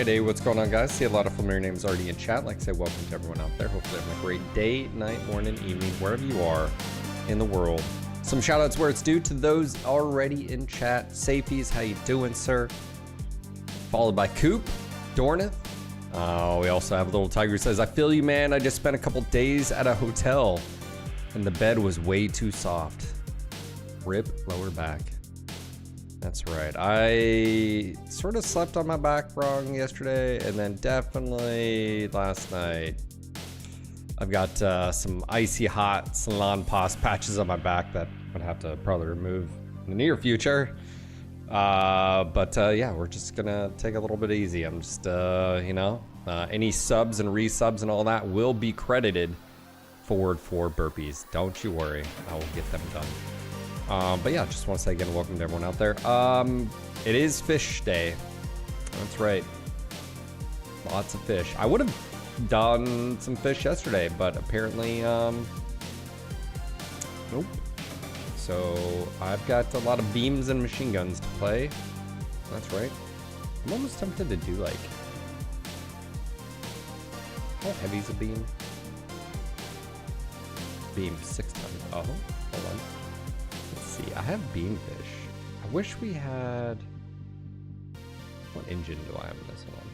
Friday. What's going on, guys? See a lot of familiar names already in chat. Like I said, welcome to everyone out there. Hopefully having a great day, night, morning, evening, wherever you are in the world. Some shout outs where it's due to those already in chat. Safeties, how you doing, sir? Followed by Coop, Dornith. We also have a little tiger who says, I feel you, man. I just spent a couple days at a hotel and the bed was way too soft. Rip lower back. That's right. I sort of slept on my back wrong yesterday, and then definitely last night. I've got some icy hot salon pos patches on my back that I'm gonna have to probably remove in the near future. But yeah, we're just gonna take a little bit easy. I'm just, any subs and resubs and all that will be credited forward for burpees. Don't you worry, I will get them done. But yeah, just want to say again, welcome to everyone out there. It is fish day. That's right. Lots of fish. I would have done some fish yesterday, but apparently, nope. So I've got a lot of beams and machine guns to play. That's right. I'm almost tempted to do like, how heavy's a beam? Beam 6 tons. Oh, hold on. See, I have beamfish. I wish we had. What engine do I have in this one?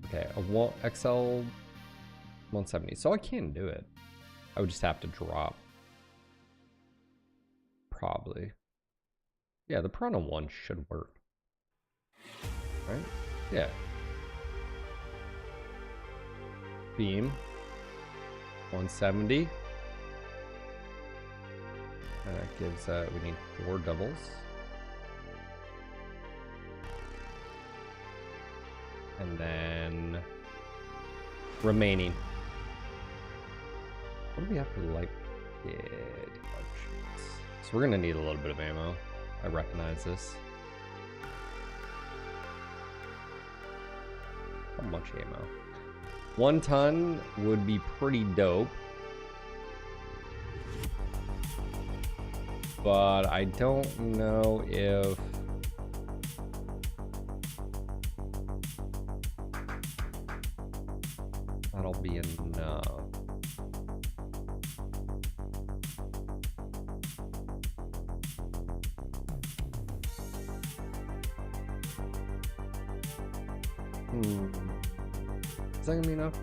Okay, a XL 170. So I can do it. I would just have to drop. Probably. Yeah, the Piranha 1 should work. Right? Yeah. Beam 170. That gives, we need 4 doubles. And then remaining. What do we have for light? Yeah, so we're gonna need a little bit of ammo. I recognize this. How much ammo? 1 ton would be pretty dope. But I don't know if that'll be enough. Is that gonna be enough?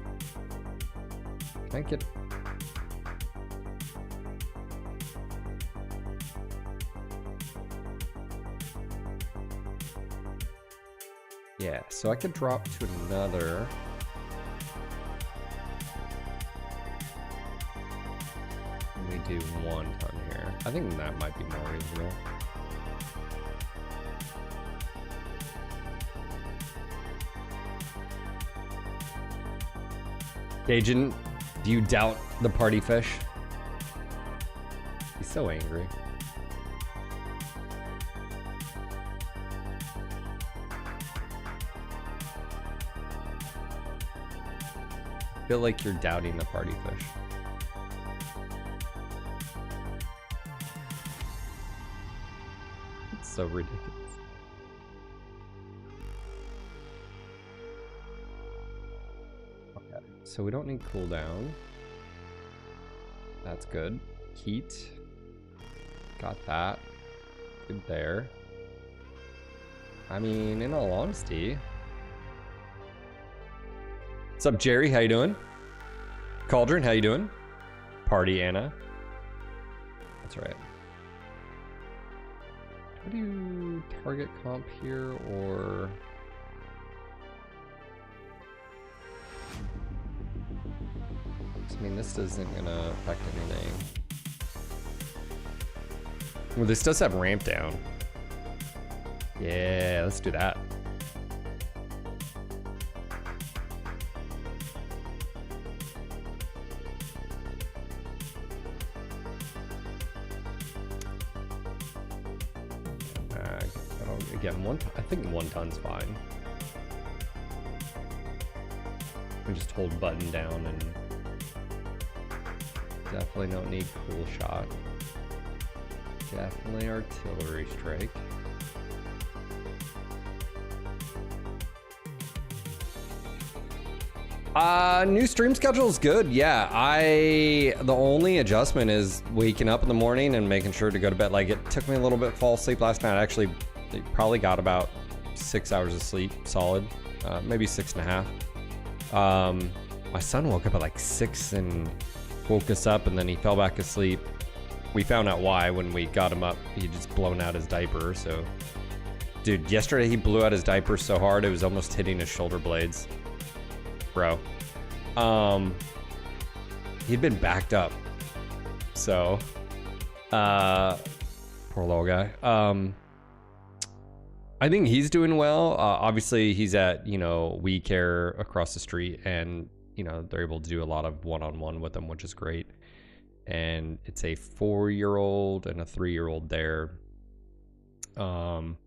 Can I get... Yeah, so I could drop to another. And we do 1 ton here. I think that might be more reasonable. Cajun, do you doubt the party fish? He's so angry. I feel like you're doubting the party fish. It's so ridiculous. Okay, so we don't need cooldown. That's good. Heat. Got that. Good there. I mean, in all honesty... What's up, Jerry? How you doing? Cauldron, how you doing? Party Anna. That's right. How do you target comp here, or... I mean, this isn't gonna affect anything. Well, this does have ramp down. Yeah, let's do that. Again, I think 1 ton's fine. We just hold button down and definitely don't need cool shot. Definitely artillery strike. New stream schedule is good. Yeah, the only adjustment is waking up in the morning and making sure to go to bed. Like, it took me a little bit to fall asleep last night. I actually probably got about 6 hours of sleep solid, maybe 6.5. My son woke up at like 6 and woke us up, and then he fell back asleep. We found out why when we got him up. He just blown out his diaper. So, dude, yesterday he blew out his diaper so hard it was almost hitting his shoulder blades. Bro, he'd been backed up, so poor little guy. I think he's doing well. Obviously he's at, We Care across the street, and they're able to do a lot of one-on-one with him, which is great. And it's a 4-year-old and a 3-year-old there, and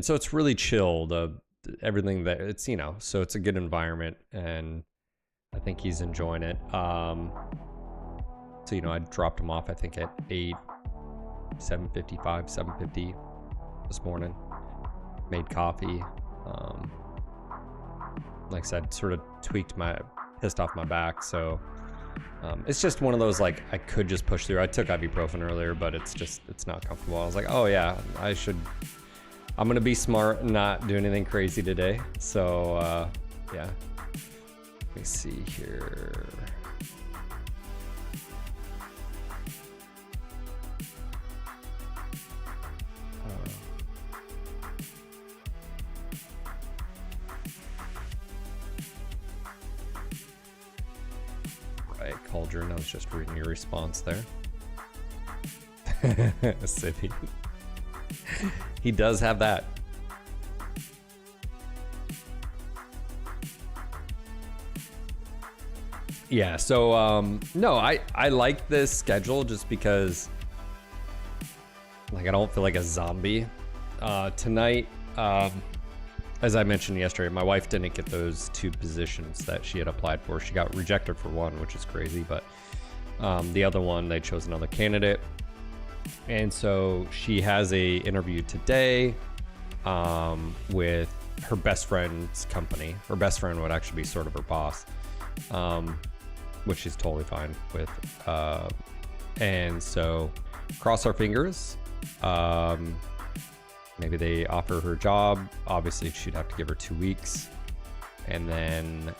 so it's really chill. Everything that it's, so it's a good environment, and I think he's enjoying it. So I dropped him off, I think at 7:50 this morning. Made coffee. Like I said, sort of pissed off my back. So it's just one of those, like, I could just push through. I took ibuprofen earlier, but it's not comfortable. I was like, oh yeah, I'm gonna be smart and not do anything crazy today. So yeah. Let me see here. Right, Cauldron, I was just reading your response there. City. He does have that. Yeah, so no, I like this schedule just because, like, I don't feel like a zombie. Tonight, as I mentioned yesterday, my wife didn't get those 2 positions that she had applied for. She got rejected for one, which is crazy, but the other one, they chose another candidate. And so she has a interview today with her best friend's company. Her best friend would actually be sort of her boss, which she's totally fine with. And so cross our fingers. Maybe they offer her job. Obviously, she'd have to give her 2 weeks. And then,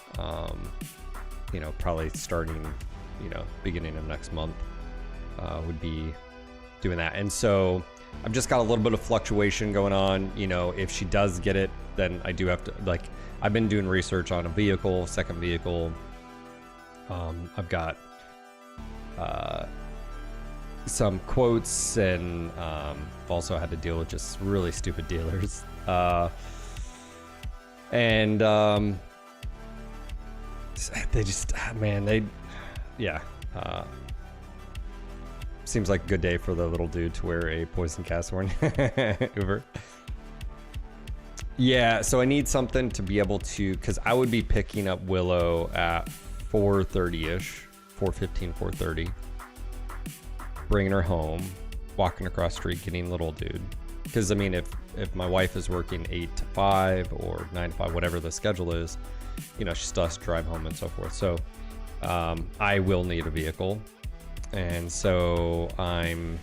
probably starting, beginning of next month would be doing that. And so I've just got a little bit of fluctuation going on. If she does get it, then I do have to, like, I've been doing research on a second vehicle. I've got some quotes, and also had to deal with just really stupid dealers. And they just, yeah. Seems like a good day for the little dude to wear a poison cast horn. Uber. Yeah, so I need something to be able to, because I would be picking up Willow at 4:30ish, 4:15, 4:30, bringing her home, walking across the street, getting little dude. Because if my wife is working 8 to 5 or 9 to 5, whatever the schedule is, she still has to drive home and so forth. So I will need a vehicle. And so I'm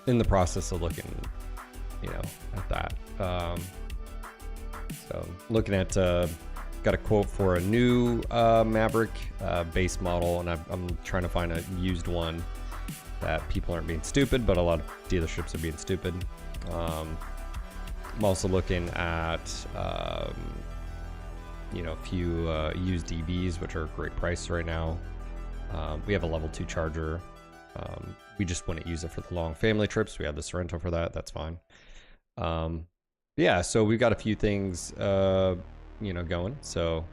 in the process of looking, at that. So looking at, got a quote for a new Maverick base model, and I'm trying to find a used one that people aren't being stupid, but a lot of dealerships are being stupid. I'm also looking at, a few used EVs, which are a great price right now. We have a level 2 charger. We just wouldn't use it for the long family trips. We have the Sorrento for that. That's fine. Yeah, so we've got a few things, going. So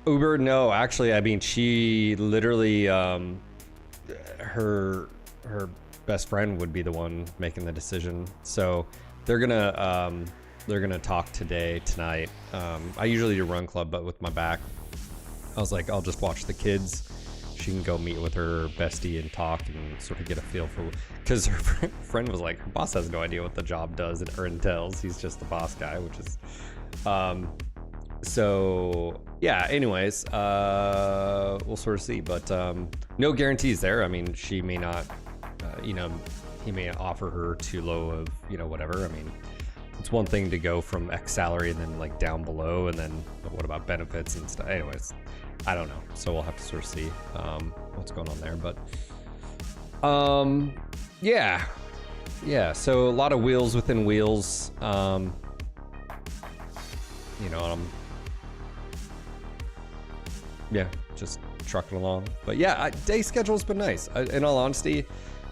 Uber, no, actually, she literally, her best friend would be the one making the decision. So they're gonna talk tonight. I usually do run club, but with my back, I was like, I'll just watch the kids. she can go meet with her bestie and talk and sort of get a feel for, because her friend was like, her boss has no idea what the job does or entails. He's just the boss guy, which is, so yeah, anyways, we'll sort of see, but no guarantees there. I mean, she may not, you know, he may offer her too low of, you know, whatever. I mean, it's one thing to go from X salary and then like down below, and then what about benefits and stuff? Anyways, I don't know. So we'll have to sort of see what's going on there. But yeah. So a lot of wheels within wheels. You know, yeah, just trucking along. But yeah, day schedule's been nice. In all honesty,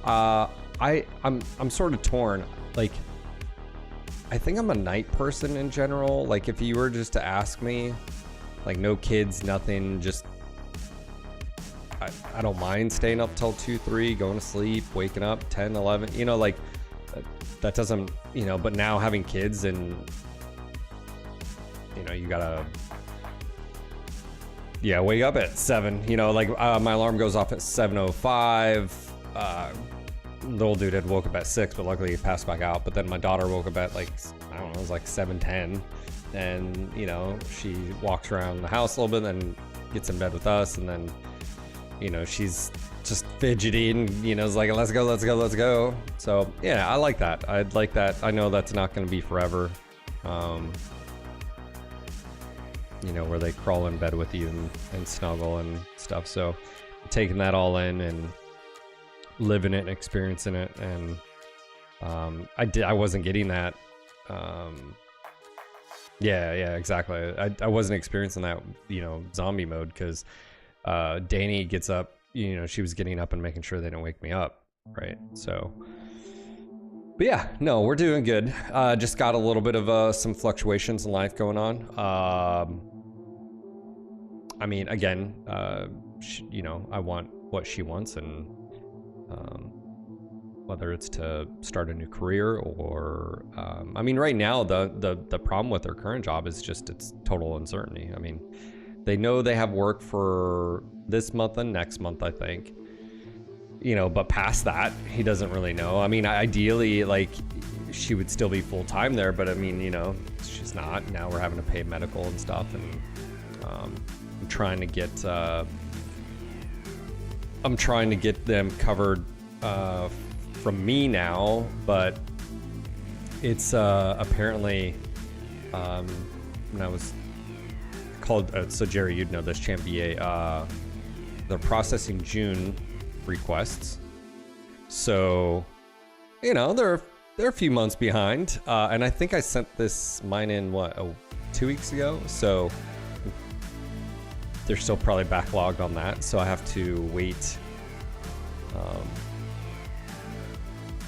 I'm sort of torn. Like, I think I'm a night person in general. Like, if you were just to ask me, like, no kids, nothing, just I don't mind staying up till 2, 3, going to sleep, waking up 10, 11, you know, like that doesn't, you know, but now having kids and, you know, you gotta, yeah, wake up at 7, you know, like my alarm goes off at 7:05. The old dude had woke up at 6, but luckily he passed back out. But then my daughter woke up at like, I don't know, it was like 7:10, and you know, she walks around the house a little bit, and gets in bed with us, and then, you know, she's just fidgety and, you know, it's like, let's go. So yeah, I like that. I'd like that. I know that's not going to be forever. You know, where they crawl in bed with you and snuggle and stuff. So taking that all in and living it and experiencing it, and I wasn't getting that. Yeah, exactly. I wasn't experiencing that, you know, zombie mode, because Danny gets up, you know, she was getting up and making sure they didn't wake me up, right? So, but yeah, no, we're doing good. Just got a little bit of some fluctuations in life going on. I mean, again, you know, I want what she wants, and whether it's to start a new career or, I mean, right now, the problem with their current job is just, it's total uncertainty. I mean, they know they have work for this month and next month, I think, you know, but past that, he doesn't really know. I mean, ideally, like, she would still be full-time there, but I mean, you know, she's not. Now we're having to pay medical and stuff, and I'm trying to get them covered from me now, but it's apparently when I was called, so Jerry, you'd know this, Champ VA, they're processing June requests, so, you know, they're a few months behind, and I think I sent mine in 2 weeks ago, so they're still probably backlogged on that, so I have to wait.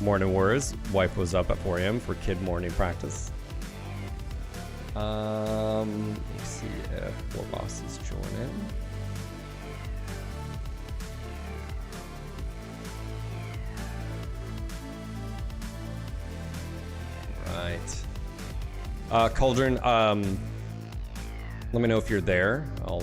Morning Wars, wife was up at 4 a.m. for kid morning practice. Let me see if Four Bosses join in. Right. Cauldron, let me know if you're there. I'll